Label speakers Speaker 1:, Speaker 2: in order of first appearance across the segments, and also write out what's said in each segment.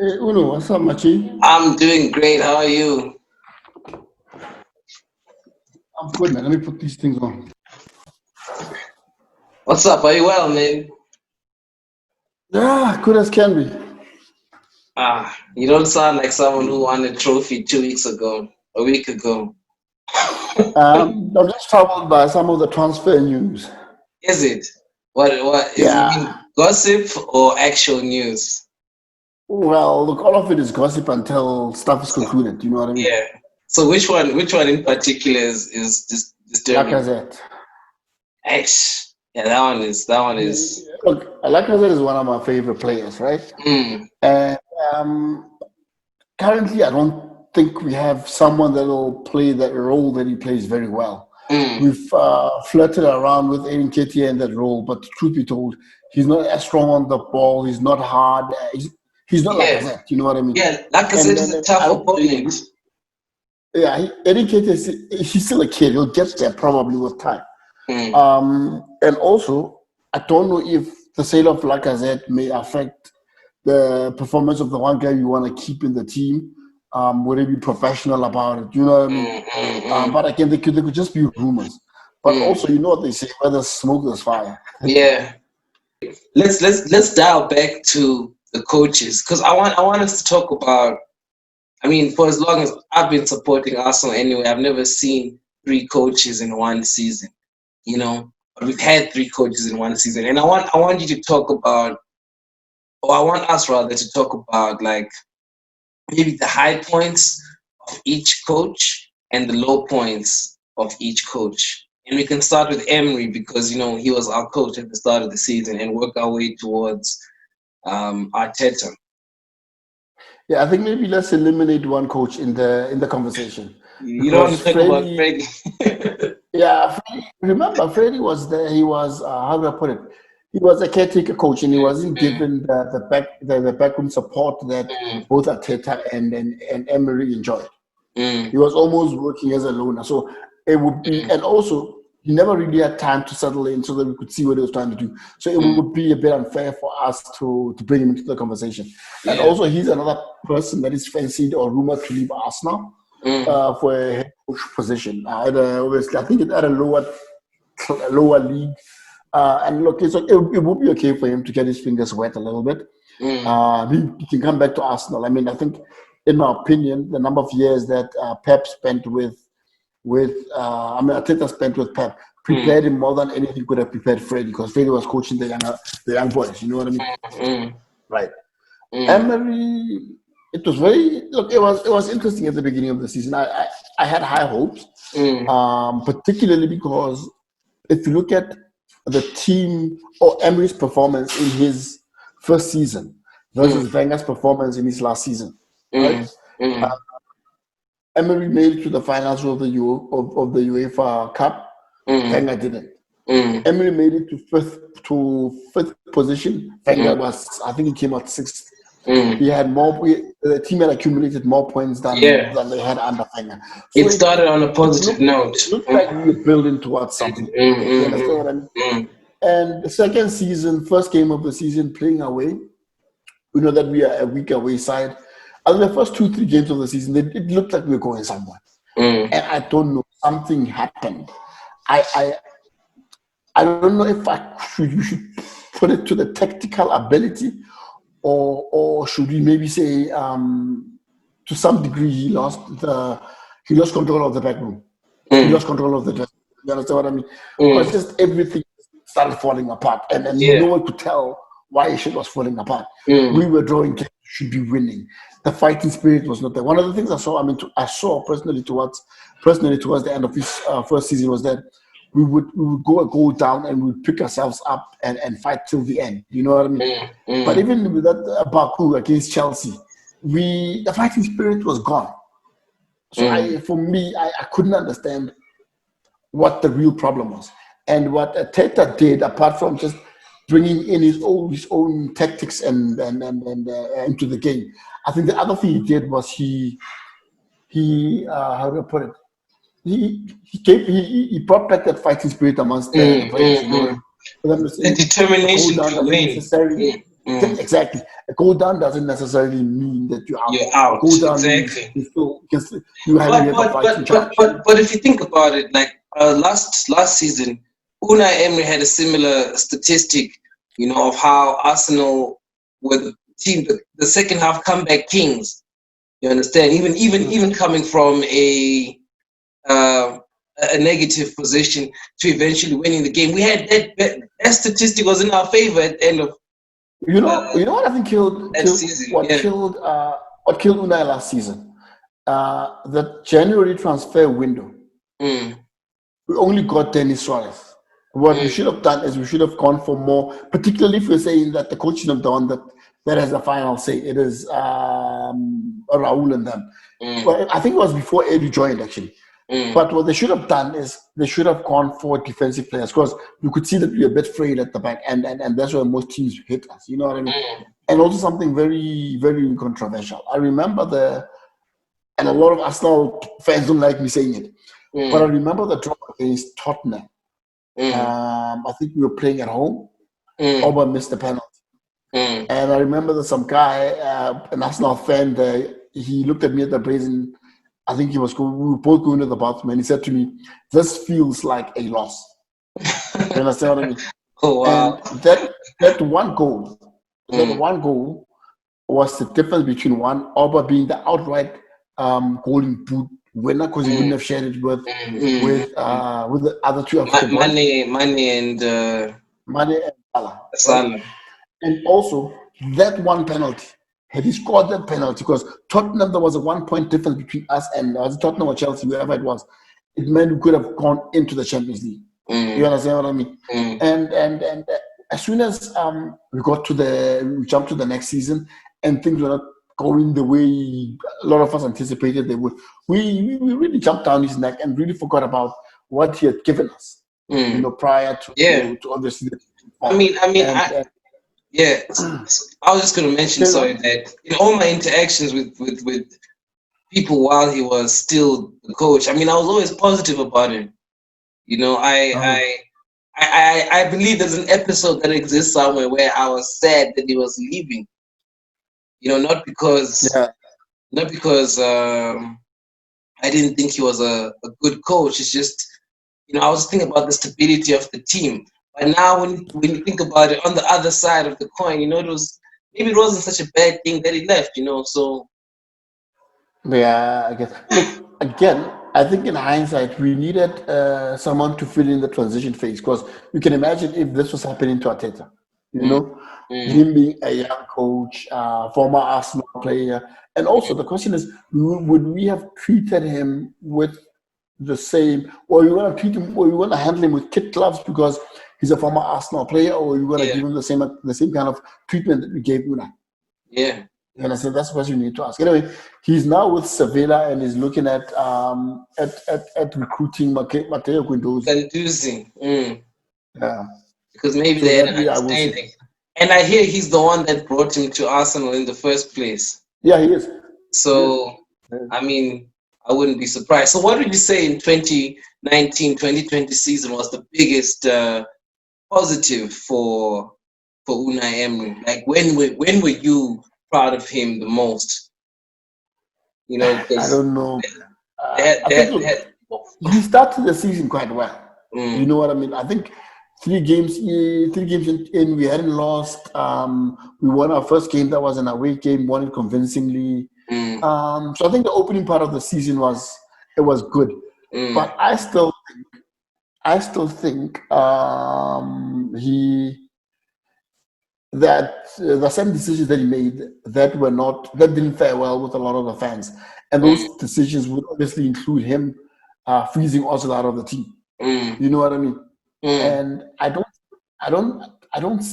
Speaker 1: Hey, Uno, what's up, Machi?
Speaker 2: I'm doing great. How are you?
Speaker 1: I'm good, man. Let me put these things on.
Speaker 2: What's up? Are you well, man?
Speaker 1: Yeah, good as can be.
Speaker 2: You don't sound like someone who won a trophy 2 weeks ago, a week ago.
Speaker 1: I'm just troubled by some of the transfer news.
Speaker 2: Is it? What is it
Speaker 1: Yeah.
Speaker 2: mean gossip or actual news?
Speaker 1: Well, look, all of it is gossip until stuff is concluded. You know what I mean?
Speaker 2: Yeah. So which one in particular is
Speaker 1: Like I
Speaker 2: disturbing?
Speaker 1: said.
Speaker 2: X. Yeah, that one is
Speaker 1: Look, like I said, is one of my favorite players, right?
Speaker 2: mm,
Speaker 1: And currently, I don't think we have someone that will play that role that he plays very well.
Speaker 2: mm,
Speaker 1: We've flirted around with Aaron Ketia in that role, but truth be told, he's not as strong on the ball. He's not hard. He's not like
Speaker 2: yeah.
Speaker 1: that. You know what I mean?
Speaker 2: Yeah, like I said,
Speaker 1: And
Speaker 2: it's
Speaker 1: then
Speaker 2: a tough
Speaker 1: I don't think,
Speaker 2: opponent.
Speaker 1: yeah, Aaron Ketia, he's still a kid. He'll get there probably with time.
Speaker 2: Mm,
Speaker 1: And also, I don't know if the sale of Lacazette may affect the performance of the one guy you want to keep in the team. Would he be professional about it? You know what I mean?
Speaker 2: mm, mm, mm,
Speaker 1: But again, they could just be rumors. But
Speaker 2: mm.
Speaker 1: also, you know what they say: where there's smoke, there's fire.
Speaker 2: Yeah. Let's dial back to the coaches because I want us to talk about. I mean, for as long as I've been supporting Arsenal anyway, I've never seen three coaches in one season. You know, but we've had three coaches in one season, and I want you to talk about, or I want us rather to talk about like maybe the high points of each coach and the low points of each coach. And we can start with Emery because he was our coach at the start of the season and work our way towards Arteta.
Speaker 1: Yeah, I think maybe let's eliminate one coach in the conversation
Speaker 2: You don't want
Speaker 1: because
Speaker 2: to talk about
Speaker 1: Freddie.
Speaker 2: Freddie.
Speaker 1: Yeah, remember Freddie was there. He was how do I put it? He was a caretaker coach, and he wasn't
Speaker 2: Mm,
Speaker 1: given the backroom support that
Speaker 2: mm,
Speaker 1: both Arteta and Emery enjoyed.
Speaker 2: mm,
Speaker 1: He was almost working as a loner. So it would be,
Speaker 2: mm,
Speaker 1: and also he never really had time to settle in so that we could see what he was trying to do. So it
Speaker 2: mm.
Speaker 1: would be a bit unfair for us to bring him into the conversation. And
Speaker 2: Yeah.
Speaker 1: also, he's another person that is fancied or rumored to leave Arsenal
Speaker 2: Mm,
Speaker 1: for a head coach position. Obviously, I think it's at a lower league. And look, it would be okay for him to get his fingers wet a little bit.
Speaker 2: mm,
Speaker 1: He can come back to Arsenal. I mean, I think, in my opinion, the number of years that Pep spent Arteta spent with Pep
Speaker 2: mm,
Speaker 1: prepared him more than anything could have prepared Freddie because Freddie was coaching the young boys. You know what I mean?
Speaker 2: mm,
Speaker 1: Right.
Speaker 2: mm,
Speaker 1: Emery, it was very look. It was interesting at the beginning of the season. I had high hopes,
Speaker 2: mm,
Speaker 1: particularly because if you look at the team or Emery's performance in his first season
Speaker 2: mm,
Speaker 1: versus Wenger's performance in his last season, right?
Speaker 2: mm, mm,
Speaker 1: Emery made it to the finals of the UEFA Cup.
Speaker 2: mm,
Speaker 1: Wenger didn't.
Speaker 2: mm.
Speaker 1: Emery made it to fifth position. Wenger was, I think, he came out sixth.
Speaker 2: Mm.
Speaker 1: He had the team had accumulated more points than
Speaker 2: Yeah,
Speaker 1: than they had under Wenger. So
Speaker 2: it
Speaker 1: it
Speaker 2: started on a
Speaker 1: it
Speaker 2: positive
Speaker 1: looked
Speaker 2: note.
Speaker 1: it looked
Speaker 2: Mm,
Speaker 1: like we were building towards
Speaker 2: mm,
Speaker 1: something.
Speaker 2: mm,
Speaker 1: You
Speaker 2: mm,
Speaker 1: understand
Speaker 2: mm,
Speaker 1: what I mean?
Speaker 2: mm.
Speaker 1: And the second season, first game of the season, playing away, we know that we are a weak away side. And the first 2, 3 games of the season, it looked like we were going somewhere.
Speaker 2: Mm.
Speaker 1: And I don't know, something happened. I I, I don't know if we should put it to the tactical ability, or should we maybe say to some degree he lost control of the back room. He
Speaker 2: Mm,
Speaker 1: lost control of the dressing room. You understand what I mean? Because
Speaker 2: mm,
Speaker 1: just everything started falling apart, and no
Speaker 2: yeah.
Speaker 1: one could tell why shit was falling apart.
Speaker 2: Mm,
Speaker 1: We were drawing games, should be winning. The fighting spirit was not there. One of the things I saw, I saw personally towards the end of his first season was that we would go a goal down and we'd pick ourselves up and fight till the end. You know what I mean?
Speaker 2: mm,
Speaker 1: But
Speaker 2: mm,
Speaker 1: even with that Baku against Chelsea, the fighting spirit was gone. So
Speaker 2: mm,
Speaker 1: for me, I couldn't understand what the real problem was. And what Teta did, apart from just bringing in his own tactics and into the game, I think the other thing he did was he how do I put it? He brought back that fighting spirit amongst the
Speaker 2: mm,
Speaker 1: players.
Speaker 2: mm,
Speaker 1: You know what I
Speaker 2: mm.
Speaker 1: mean? For them to
Speaker 2: The
Speaker 1: say, hold
Speaker 2: determination
Speaker 1: down
Speaker 2: to
Speaker 1: the
Speaker 2: win.
Speaker 1: unnecessary.
Speaker 2: Mm,
Speaker 1: Exactly. A go down doesn't necessarily mean that you're out.
Speaker 2: You're out.
Speaker 1: Go down means
Speaker 2: Exactly.
Speaker 1: you have a fighting chance.
Speaker 2: But if you think about it, like last season, Unai Emery had a similar statistic, of how Arsenal were the team, the second half comeback kings. You understand? Even coming from uh, a negative position to eventually winning the game, we had that statistic was in our favor at the end of
Speaker 1: You know what I think
Speaker 2: that season.
Speaker 1: What killed Unai last season? The January transfer window.
Speaker 2: Mm,
Speaker 1: We only got Dennis Suarez. What we should have done is we should have gone for more, particularly if we're saying that the coach is not the one that has the final say. It is Raul and them. Well, I think it was before Eddie joined, actually. But what they should have done is they should have gone for defensive players, because you could see that we were a bit frayed at the back, and that's where most teams hit us. You know what I mean? And also something very, very controversial. I remember and a lot of Arsenal fans don't like me saying it, but I remember the draw against Tottenham. I think we were playing at home. Oba missed the penalty. And I remember that some guy, an Arsenal fan, he looked at me at the break, and I think we were both going to the bathroom, and he said to me, "This feels like a loss." You understand what I mean?
Speaker 2: Oh wow!
Speaker 1: And that one goal was the difference between Oba being the outright golden boot winner, because he wouldn't have shared it with the other two African boys. Mane and Salah. Right? And also that one penalty. Had he scored that penalty, because Tottenham, there was a 1 point difference between us and Tottenham or Chelsea, whoever it was, it meant we could have gone into the Champions League. You understand what I mean? And as soon as we jumped to the next season, and things were not going the way a lot of us anticipated they would, we really jumped down his neck and really forgot about what he had given us. Prior to obviously.
Speaker 2: Yeah, I was just going to mention, sorry, that in all my interactions with people while he was still the coach, I was always positive about him. I believe there's an episode that exists somewhere where I was sad that he was leaving. Not because I didn't think he was a good coach. It's just, I was thinking about the stability of the team. But now when you think about it on the other side of the coin, maybe it wasn't such a bad thing that he left, so.
Speaker 1: Yeah, I guess. Look, again, I think in hindsight, we needed someone to fill in the transition phase, because you can imagine if this was happening to Arteta, him being a young coach, former Arsenal player. And also the question is, would we have treated him with the same, or you want to treat him, or you want to handle him with kid gloves because he's a former Arsenal player, or you want to give him the same kind of treatment that we gave Unai?
Speaker 2: Yeah.
Speaker 1: You understand? That's what you need to ask. Anyway, he's now with Sevilla and is looking at recruiting Matteo
Speaker 2: Guendouzi.
Speaker 1: Yeah.
Speaker 2: Because maybe they had an understanding. And I hear he's the one that brought him to Arsenal in the first place.
Speaker 1: Yeah, he is.
Speaker 2: So, I wouldn't be surprised. So what would you say in 2019-2020 season was the biggest positive for Unai Emery? Like when were you proud of him the most?
Speaker 1: I don't know. He started the season quite well. You know what I mean? I think 3 games in, we hadn't lost. We won our first game. That was an away game, won it convincingly. So I think the opening part of the season was good. But I still think the same decisions that he made that didn't fare well with a lot of the fans, and those decisions would obviously include him freezing Ozil out of the team. You know what I mean? And I don't.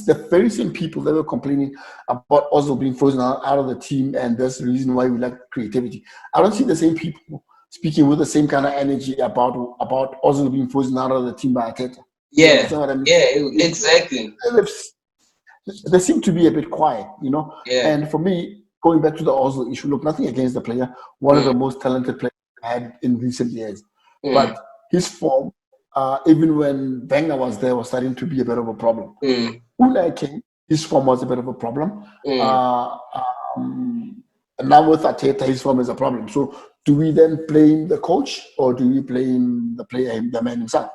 Speaker 1: The very same people that were complaining about Ozil being frozen out of the team, and that's the reason why we lack creativity. I don't see the same people speaking with the same kind of energy about Ozil being frozen out of the team by Arteta.
Speaker 2: Yeah, you understand what I mean? Yeah, exactly.
Speaker 1: They seem to be a bit quiet,
Speaker 2: Yeah.
Speaker 1: And for me, going back to the Ozil issue, look, nothing against the player, one of the most talented players I've had in recent years, but his form, even when Wenger was there, was starting to be a bit of a problem. Unai came, his form was a bit of a problem.
Speaker 2: Mm.
Speaker 1: And now with Arteta, his form is a problem. So do we then blame the coach or do we blame the player, the man himself?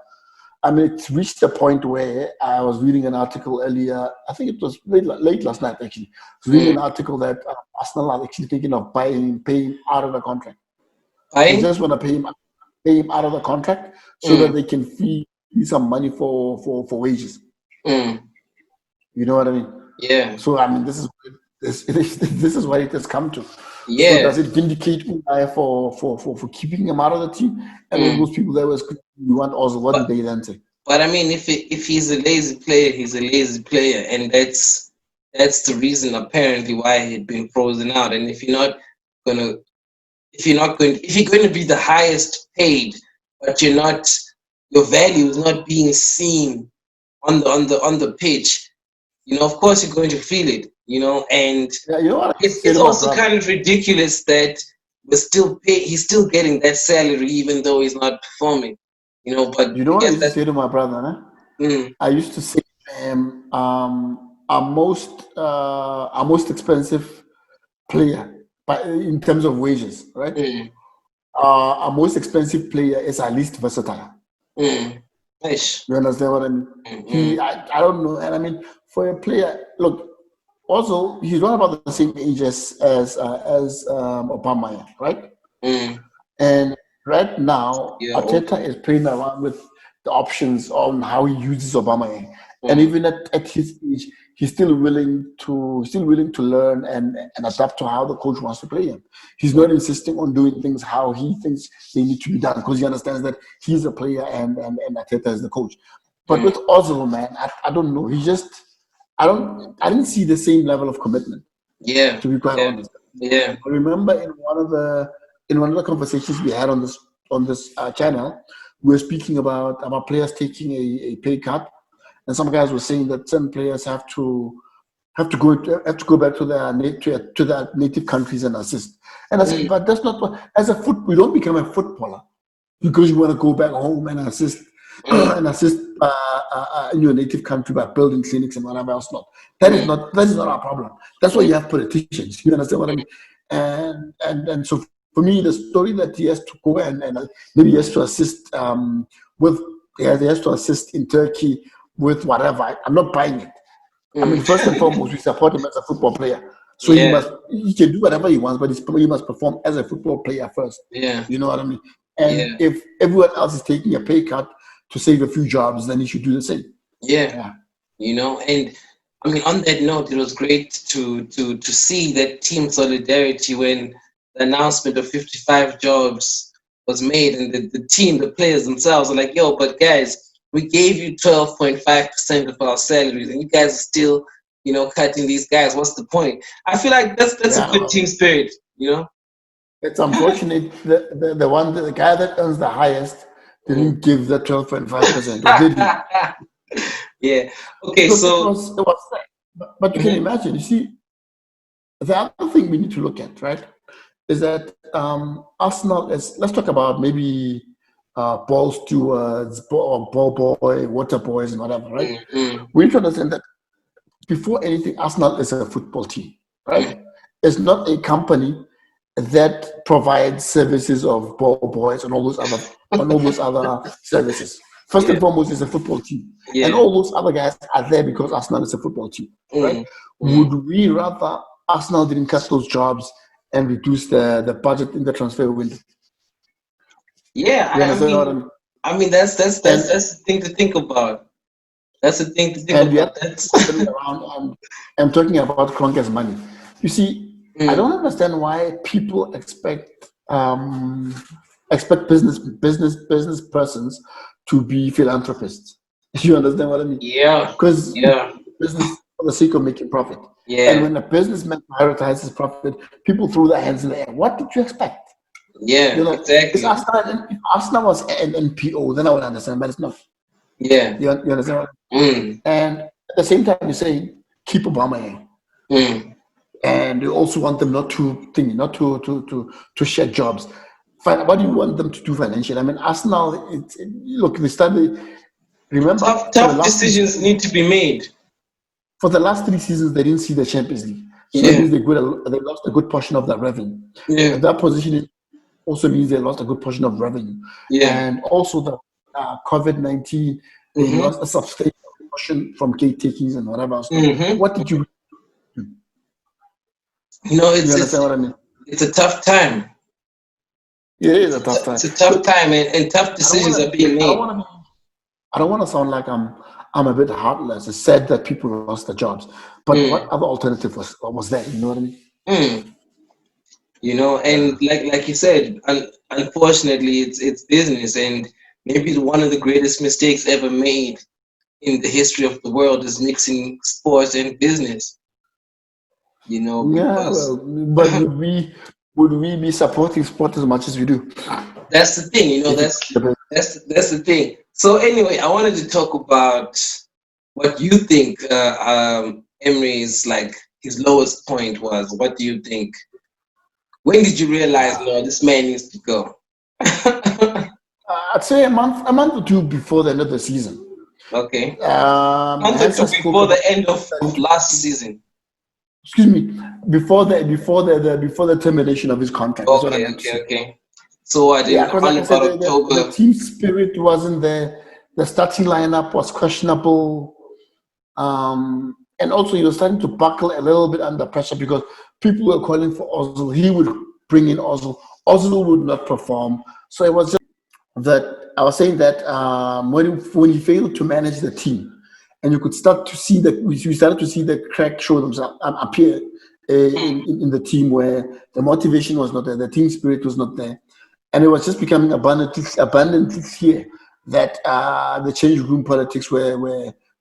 Speaker 1: I mean, it's reached a point where I was reading an article earlier. I think it was late last night, actually. I was reading an article that Arsenal are actually thinking of paying out of the contract. They just want to pay him out of the contract so that they can feed some money for wages.
Speaker 2: Mm.
Speaker 1: You know what I mean?
Speaker 2: Yeah.
Speaker 1: So I mean, this is what it has come to.
Speaker 2: Yeah.
Speaker 1: So does it vindicate Unai for keeping him out of the team? And all those people that was we want also what did they then say?
Speaker 2: But I mean, if he's a lazy player, he's a lazy player, and that's the reason apparently why he'd been frozen out. And if you're going to be the highest paid, but your value is not being seen on the pitch, you know, of course you're going to feel it, you know. And
Speaker 1: yeah, you know what
Speaker 2: it's also kind of ridiculous that he's still getting that salary even though he's not performing, you know. But
Speaker 1: you know what I used to say to my brother,
Speaker 2: huh?
Speaker 1: I used to say our most expensive player, but in terms of wages, right? Our most expensive player is our least versatile.
Speaker 2: Nice.
Speaker 1: You understand what I mean? I don't know, and I mean for a player, look. Also, he's not about the same age as Obama, right? And right now, Arteta is playing around with the options on how he uses Obama, and even at his age, he's still willing to learn and adapt to how the coach wants to play him. He's not insisting on doing things how he thinks they need to be done because he understands that he's a player and Arteta is the coach. But with Ozil, man, I don't know. I didn't see the same level of commitment.
Speaker 2: Yeah.
Speaker 1: To be quite honest.
Speaker 2: Yeah.
Speaker 1: I remember in one of the conversations we had on this channel, we were speaking about players taking a pay cut, and some guys were saying that some players have to go back to their native countries and assist. And I said, but that's not what, we don't become a footballer because you want to go back home and assist in your native country by building clinics and whatever else. Not that is not our problem. That's why you have politicians. You understand what I mean? And so for me, the story that he has to go and maybe he has to assist he has to assist in Turkey with whatever. I'm not buying it. I mean, first and foremost, we support him as a football player. So he can do whatever he wants, but he must perform as a football player first.
Speaker 2: Yeah.
Speaker 1: You know what I mean? And if everyone else is taking a pay cut to save a few jobs, then he should do the same.
Speaker 2: Yeah. You know, and I mean, on that note, it was great to see that team solidarity when the announcement of 55 jobs was made, and the players themselves are like, yo, but guys, we gave you 12.5% of our salaries, and you guys are still, you know, cutting these guys. What's the point? I feel like that's a good team spirit, you know.
Speaker 1: It's unfortunate that the guy that earns the highest didn't give the 12.5%, or did he?
Speaker 2: Yeah. Okay.
Speaker 1: So it was but you can imagine. You see, the other thing we need to look at, right, is that Arsenal is. Let's talk about maybe ball stewards, ball boy, water boys, and whatever, right? We need to understand that before anything, Arsenal is a football team, right? It's not a company that provides services of ball boys and all those other services. First and foremost, it's a football team, and all those other guys are there because Arsenal is a football team, right? Would we rather Arsenal didn't cut those jobs and reduce the budget in the transfer window?
Speaker 2: Yeah, I mean that's the thing to think about. That's the thing to think about.
Speaker 1: I'm talking about Kroenke's money. You see, I don't understand why people expect business persons to be philanthropists. You understand what I mean?
Speaker 2: Yeah.
Speaker 1: Because business for the sake of making profit.
Speaker 2: Yeah.
Speaker 1: And when a businessman prioritizes profit, people throw their hands in the air. What did you expect?
Speaker 2: Yeah,
Speaker 1: you know,
Speaker 2: exactly.
Speaker 1: If Arsenal was an NPO, then I would understand, but it's not.
Speaker 2: Yeah.
Speaker 1: You understand? And at the same time, you say keep Obama in. And you also want them not to share jobs. What do you want them to do financially? I mean, Arsenal. Look, they started. Remember,
Speaker 2: tough decisions need to be made.
Speaker 1: for the last 3 seasons, they didn't see the Champions League. So that
Speaker 2: Yeah,
Speaker 1: means they lost a good portion of their revenue.
Speaker 2: yeah,
Speaker 1: And that position also means they lost a good portion of revenue.
Speaker 2: yeah.
Speaker 1: And also the COVID-19, they
Speaker 2: Mm-hmm.
Speaker 1: lost a substantial portion from caretakings and whatever else.
Speaker 2: Mm-hmm.
Speaker 1: What did you
Speaker 2: You know,
Speaker 1: you understand what I mean?
Speaker 2: it's a tough time.
Speaker 1: Yeah, it is a tough time.
Speaker 2: It's a tough
Speaker 1: So
Speaker 2: time, and tough
Speaker 1: I don't
Speaker 2: decisions
Speaker 1: want
Speaker 2: are
Speaker 1: to.
Speaker 2: being
Speaker 1: I don't
Speaker 2: made.
Speaker 1: want to. I don't want to sound like I'm a bit heartless. It's sad that people lost their jobs, but what
Speaker 2: Mm,
Speaker 1: other alternative was there? You know what I mean?
Speaker 2: mm. You know,
Speaker 1: Yeah.
Speaker 2: and like you said, unfortunately, it's business, and maybe one of the greatest mistakes ever made in the history of the world is mixing sports and business. You know,
Speaker 1: Yeah,
Speaker 2: because
Speaker 1: well, but would we be supporting sport as much as we do?
Speaker 2: that's the thing. You know,
Speaker 1: If it,
Speaker 2: that's the thing. So anyway, I wanted to talk about what you think Emery's like his lowest point was. What do you think? When did you realize, no, this man needs to go?
Speaker 1: I'd say a month or two before the end of the season.
Speaker 2: Okay. Month or
Speaker 1: Hence I
Speaker 2: two
Speaker 1: spoke
Speaker 2: before the
Speaker 1: about
Speaker 2: end of last season.
Speaker 1: excuse me before the termination of his contract. That's what I
Speaker 2: Okay,
Speaker 1: meant to
Speaker 2: okay,
Speaker 1: say.
Speaker 2: okay. So what
Speaker 1: Yeah,
Speaker 2: in
Speaker 1: because
Speaker 2: on
Speaker 1: like I said,
Speaker 2: about
Speaker 1: the
Speaker 2: October?
Speaker 1: team spirit wasn't there. The starting lineup was questionable. And also, he was starting to buckle a little bit under pressure because people were calling for Ozil. He would bring in Ozil. Ozil would not perform. So it was just that I was saying that when he failed to manage the team, and you could start to see that we started to see the crack show themselves appear in the team where the motivation was not there, the team spirit was not there, and it was just becoming abundantly clear that the change room politics were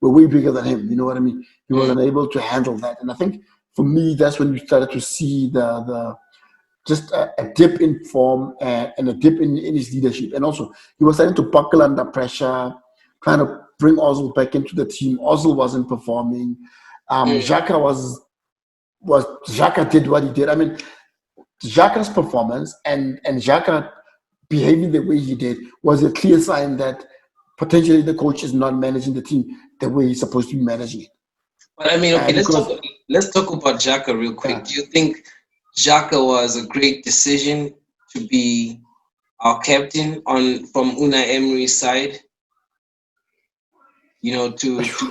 Speaker 1: way bigger than him. You know what I mean? He was
Speaker 2: Mm,
Speaker 1: unable to handle that, and I think for me that's when we started to see the just a dip in form and a dip in his leadership. And also, he was starting to buckle under pressure, trying to bring Ozil back into the team. Ozil wasn't performing.
Speaker 2: mm,
Speaker 1: Xhaka Xhaka did what he did. I mean, Xhaka's performance and Xhaka behaving the way he did was a clear sign that potentially the coach is not managing the team the way he's supposed to be managing it.
Speaker 2: but I mean, okay,
Speaker 1: Because
Speaker 2: let's talk about Xhaka real quick.
Speaker 1: yeah,
Speaker 2: Do you think Xhaka was a great decision to be our captain on from Unai Emery's side? You know,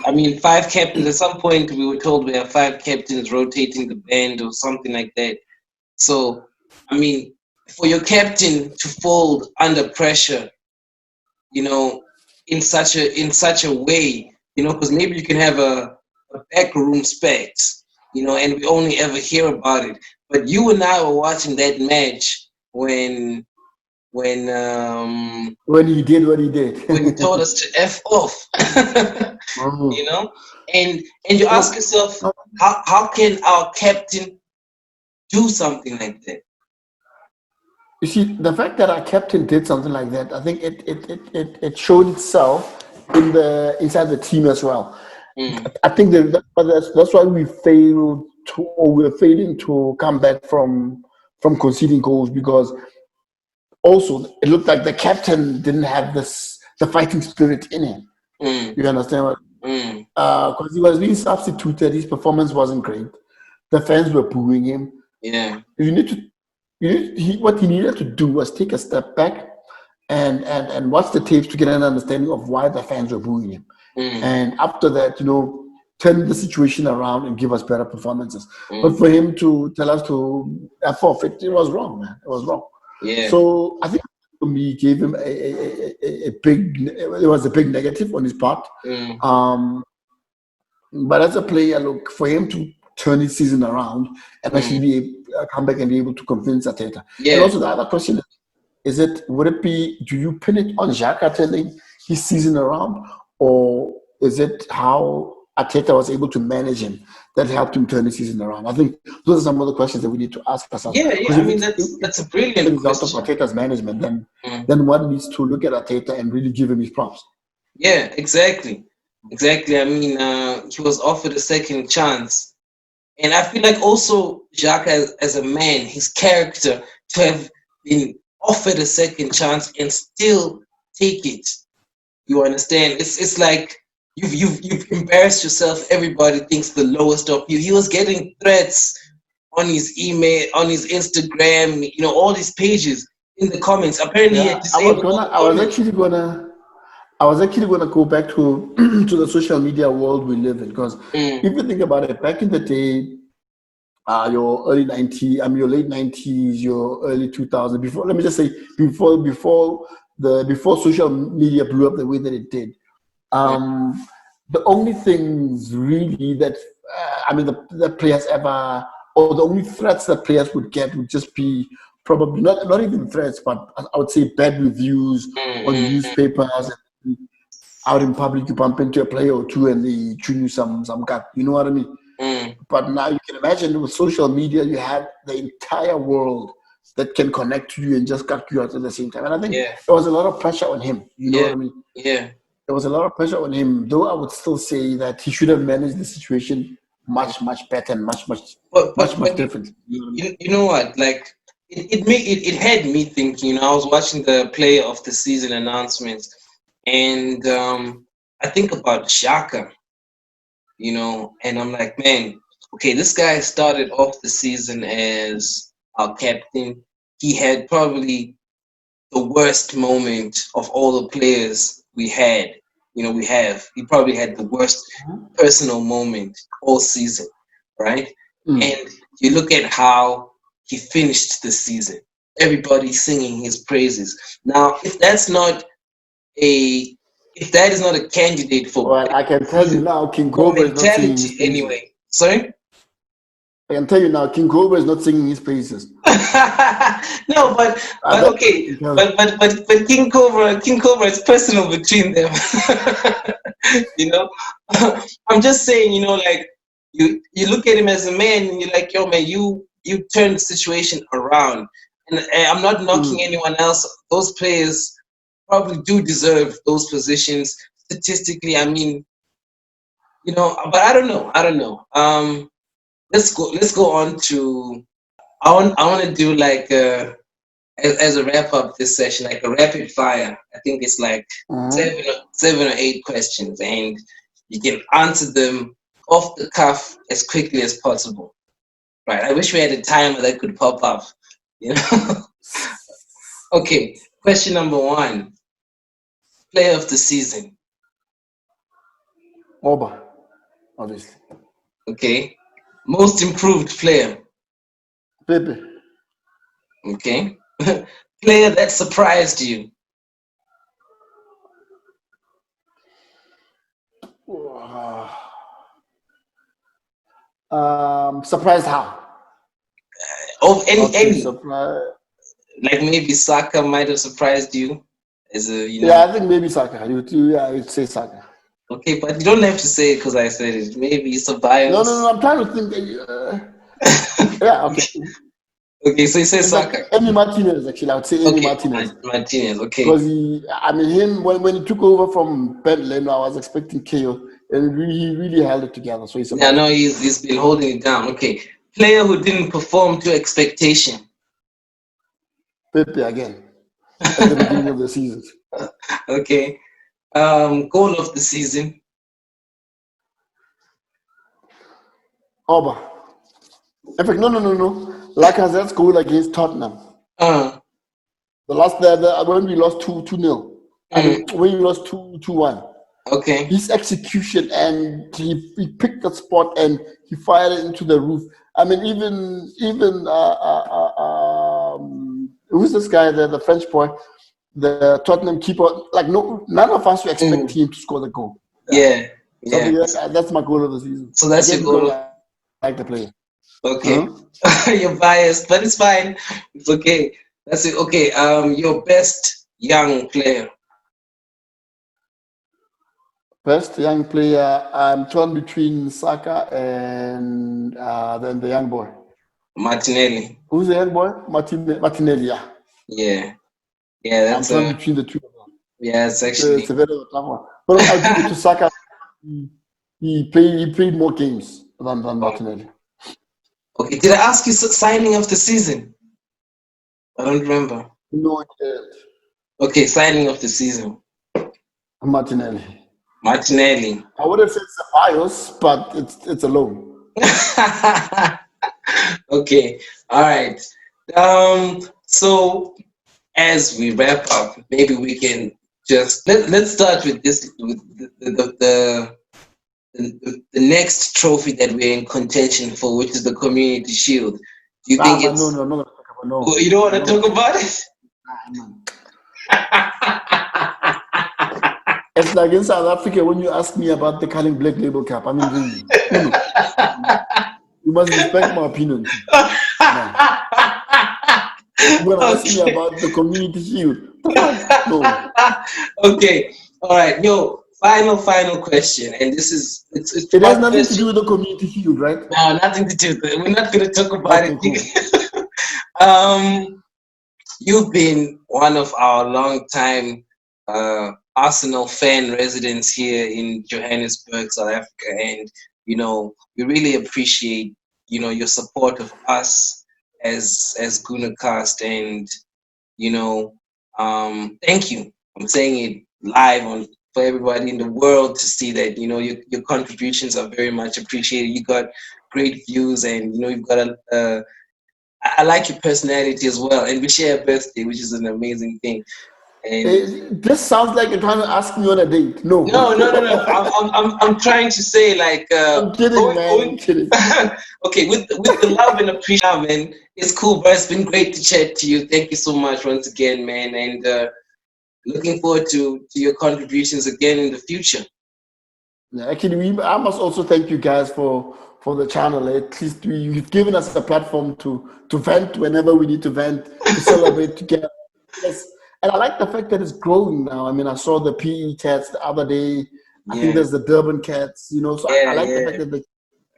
Speaker 2: I mean, five captains. At some point, we were told we have five captains rotating the band or something like that. So, I mean, for your captain to fold under pressure, you know, in such a way, you know, because maybe you can have a backroom specs, you know, and we only ever hear about it. But you and I were watching that match when
Speaker 1: when he did what he did.
Speaker 2: when he told us to f off, you
Speaker 1: Oh.
Speaker 2: know, and you ask
Speaker 1: No,
Speaker 2: yourself,
Speaker 1: no.
Speaker 2: how can our captain do something like that?
Speaker 1: You see, the fact that our captain did something like that, I think it showed itself inside the team as well.
Speaker 2: Mm,
Speaker 1: I think that's why we failed to, or we're failing to come back from conceding goals, because also it looked like the captain didn't have the fighting spirit in him.
Speaker 2: mm,
Speaker 1: You understand what?
Speaker 2: mm,
Speaker 1: Because he was being substituted, his performance wasn't great. The fans were booing him.
Speaker 2: yeah.
Speaker 1: You need to, what he needed to do was take a step back and watch the tapes to get an understanding of why the fans were booing him.
Speaker 2: Mm,
Speaker 1: And after that, turn the situation around and give us better performances. But
Speaker 2: mm,
Speaker 1: for him to tell us to forfeit, it was wrong, man. It was wrong.
Speaker 2: yeah.
Speaker 1: So I think for me, gave him a big. It was a big negative on his part.
Speaker 2: Mm,
Speaker 1: Um, but as a player, look, for him to turn his season around and actually
Speaker 2: mm,
Speaker 1: come back and be able to convince Ateta. And
Speaker 2: yeah.
Speaker 1: also the other question would it be, do you pin it on Xhaka turning his season around, or is it how Ateta was able to manage him that helped him turn his season around? I think those are some of the questions that we need to ask ourselves.
Speaker 2: Yeah, yeah.
Speaker 1: Because
Speaker 2: I
Speaker 1: if
Speaker 2: mean,
Speaker 1: if
Speaker 2: that's a
Speaker 1: it's the
Speaker 2: brilliant
Speaker 1: result of
Speaker 2: question.
Speaker 1: Ateta's management, then
Speaker 2: Mm.
Speaker 1: then one needs to look at Ateta and really give him his props.
Speaker 2: Yeah, exactly, exactly. I mean, he was offered a second chance, and I feel like also Jacques, as a man, his character to have been offered a second chance and still take it. You understand? It's like you've embarrassed yourself. Everybody thinks the lowest of you. He was getting threats on his email, on his Instagram, all these pages in the comments. Apparently, he
Speaker 1: Yeah,
Speaker 2: had disabled all the comments.
Speaker 1: I was actually gonna go back to to the social media world we live in, because
Speaker 2: Mm,
Speaker 1: if you think about it, back in the day, your early 90s, your late 90s, your early 2000s, before, let me just say, before social media blew up the way that it did.
Speaker 2: mm,
Speaker 1: The only things really that the players ever, or the only threats that players would get would just be probably not even threats, but I would say bad reviews on
Speaker 2: mm,
Speaker 1: newspapers. And out in public, you bump into a player or two, and they tune you some cut. You know what I mean?
Speaker 2: mm.
Speaker 1: But now you can imagine with social media, you have the entire world that can connect to you and just cut you out at the same time. And I think
Speaker 2: Yeah,
Speaker 1: there was a lot of pressure on him. You know what
Speaker 2: yeah,
Speaker 1: I mean?
Speaker 2: yeah.
Speaker 1: There was a lot of pressure on him, though I would still say that he should have managed the situation much better and much
Speaker 2: But
Speaker 1: different. You know what I mean?
Speaker 2: you know what? Like it had me thinking. I was watching the player of the season announcements, and I think about Shaka. And I'm like, man, okay, this guy started off the season as our captain. He had probably the worst moment of all the players we had. We have. He probably had the worst personal moment all season, right?
Speaker 1: Mm.
Speaker 2: And you look at how he finished the season. Everybody singing his praises. Now, a if that is not a candidate for
Speaker 1: Well, I can tell you
Speaker 2: season
Speaker 1: now, King
Speaker 2: or
Speaker 1: Cobra is not singing his
Speaker 2: mentality
Speaker 1: praises.
Speaker 2: anyway. Sorry?
Speaker 1: I can tell you now, King Cobra is not singing his praises.
Speaker 2: No, but
Speaker 1: That I
Speaker 2: okay,
Speaker 1: can tell you.
Speaker 2: but King Cobra is personal between them. you know, I'm just saying, like you look at him as a man, and you're like, yo, man, you turn the situation around, and I'm not knocking
Speaker 1: Mm.
Speaker 2: anyone else. Those players probably do deserve those positions statistically. I mean, but I don't know. Let's go on to. I want to do like as a wrap up this session, like a rapid fire. I think it's like
Speaker 1: Mhm.
Speaker 2: seven or eight questions, and you can answer them off the cuff as quickly as possible. Right? I wish we had a timer that could pop up. You know. Okay. Question number one: Player of the season.
Speaker 1: Oba, obviously.
Speaker 2: Okay. Most improved player.
Speaker 1: Pepe.
Speaker 2: Okay. Player that surprised you.
Speaker 1: Surprised how?
Speaker 2: Of
Speaker 1: Okay,
Speaker 2: any.
Speaker 1: surprise.
Speaker 2: Like maybe Saka might have surprised you as
Speaker 1: Yeah, I think maybe Saka. Yeah, I would say Saka.
Speaker 2: okay, but you don't have to say it because I said it. Maybe it's a
Speaker 1: No.
Speaker 2: bias.
Speaker 1: I'm trying to think. Yeah, okay.
Speaker 2: Okay, so you say
Speaker 1: In fact,
Speaker 2: Saka.
Speaker 1: Emi Martinez, actually, I would say Emi
Speaker 2: Okay,
Speaker 1: Martinez.
Speaker 2: Martinez. Okay,
Speaker 1: Because him, when he took over from Ben Leno, I was expecting KO, and he really held it together. So he
Speaker 2: yeah,
Speaker 1: surprised
Speaker 2: no,
Speaker 1: me.
Speaker 2: he's been holding it down. Okay, player who didn't perform to expectation.
Speaker 1: Pepe again at the beginning of the season.
Speaker 2: Okay, goal of the season.
Speaker 1: Oba. In fact, no. Lacazette's goal against Tottenham.
Speaker 2: Uh,
Speaker 1: The last when we lost 2-0.
Speaker 2: mm,
Speaker 1: When we lost 2-1.
Speaker 2: okay.
Speaker 1: His execution, and he picked the spot and he fired it into the roof. I mean, even who's this guy, the French boy, the Tottenham keeper? Like none of us were
Speaker 2: Mm,
Speaker 1: expecting him to score the goal. Yeah,
Speaker 2: yeah, yeah.
Speaker 1: something that's my goal of the season.
Speaker 2: So
Speaker 1: I
Speaker 2: that's
Speaker 1: guess
Speaker 2: your
Speaker 1: because
Speaker 2: goal.
Speaker 1: I like the player.
Speaker 2: Okay,
Speaker 1: Uh-huh.
Speaker 2: you're biased, but it's fine. It's okay. That's it. Okay. Your best young player.
Speaker 1: Best young player. I'm torn between Saka and then the young boy.
Speaker 2: Martinelli.
Speaker 1: Who's the young boy? Martinelli. Yeah.
Speaker 2: Yeah, yeah,
Speaker 1: I'm torn between the two of them.
Speaker 2: yeah, it's
Speaker 1: It's
Speaker 2: actually
Speaker 1: a very tough one. But I'll give it to Saka. He played more games than Martinelli.
Speaker 2: okay. Did I ask you signing of the season? I don't remember.
Speaker 1: No,
Speaker 2: Okay, signing of the season.
Speaker 1: Martinelli.
Speaker 2: Martinelli.
Speaker 1: I would have said Ceballos, but it's a loan.
Speaker 2: Okay, all right. So as we wrap up, maybe we can just let's start with this with the next trophy that we're in contention for, which is the Community Shield. Do you think
Speaker 1: But
Speaker 2: it's?
Speaker 1: no, I'm not gonna talk about no.
Speaker 2: Oh, you don't want to talk about it?
Speaker 1: Man. It's like in South Africa when you ask me about the Carling Black Label Cup. I mean, really, no. You must respect my opinion. Man. You're gonna ask me about the Community Shield. No.
Speaker 2: Okay, all right. Yo, final question, and this is it's
Speaker 1: It has
Speaker 2: one
Speaker 1: nothing to
Speaker 2: question.
Speaker 1: do with the Community Shield, right?
Speaker 2: No, nothing to do with it. We're not going to talk about
Speaker 1: Okay,
Speaker 2: it. You've been one of our long-time Arsenal fan residents here in Johannesburg, South Africa, and we really appreciate your support of us as Gunacast, and thank you. I'm saying it live for everybody in the world to see that your contributions are very much appreciated. You got great views, and you've got I like your personality as well, and we share a birthday, which is an amazing thing. And
Speaker 1: This sounds like you're trying to ask me on a date. No.
Speaker 2: no. I'm trying to say, like,
Speaker 1: I'm kidding, man. I'm kidding.
Speaker 2: Okay, with the love and appreciation, man. It's cool, bro. It's been great to chat to you. Thank you so much once again, man. And looking forward to your contributions again in the future.
Speaker 1: Yeah, actually, I must also thank you guys for the channel. At least you've given us a platform to vent whenever we need to vent, to celebrate together. Yes. And I like the fact that it's growing now. I mean, I saw the PE cats the other day. I think there's the Durban cats, So I like the fact that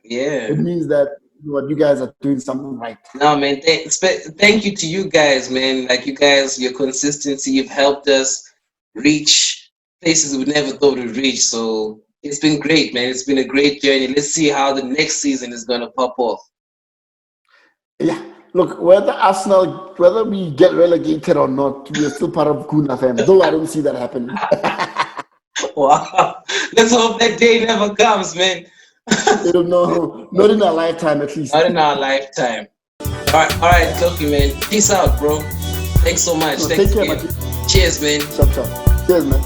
Speaker 1: it means that what you guys are doing something right.
Speaker 2: No, man. Thank you to you guys, man. Like, you guys, your consistency, you've helped us reach places we never thought we'd reach. So it's been great, man. It's been a great journey. Let's see how the next season is gonna pop off.
Speaker 1: Yeah. Look, whether we get relegated or not, we're still part of Guna fam. Though I don't see that happening.
Speaker 2: Wow. Let's hope that day never comes, man.
Speaker 1: No, not in our lifetime, at least.
Speaker 2: Not in our lifetime. All right, Thlogi, man. Peace out, bro. Thanks so much.
Speaker 1: Take care, man.
Speaker 2: Cheers, man.
Speaker 1: Chop. Cheers, man.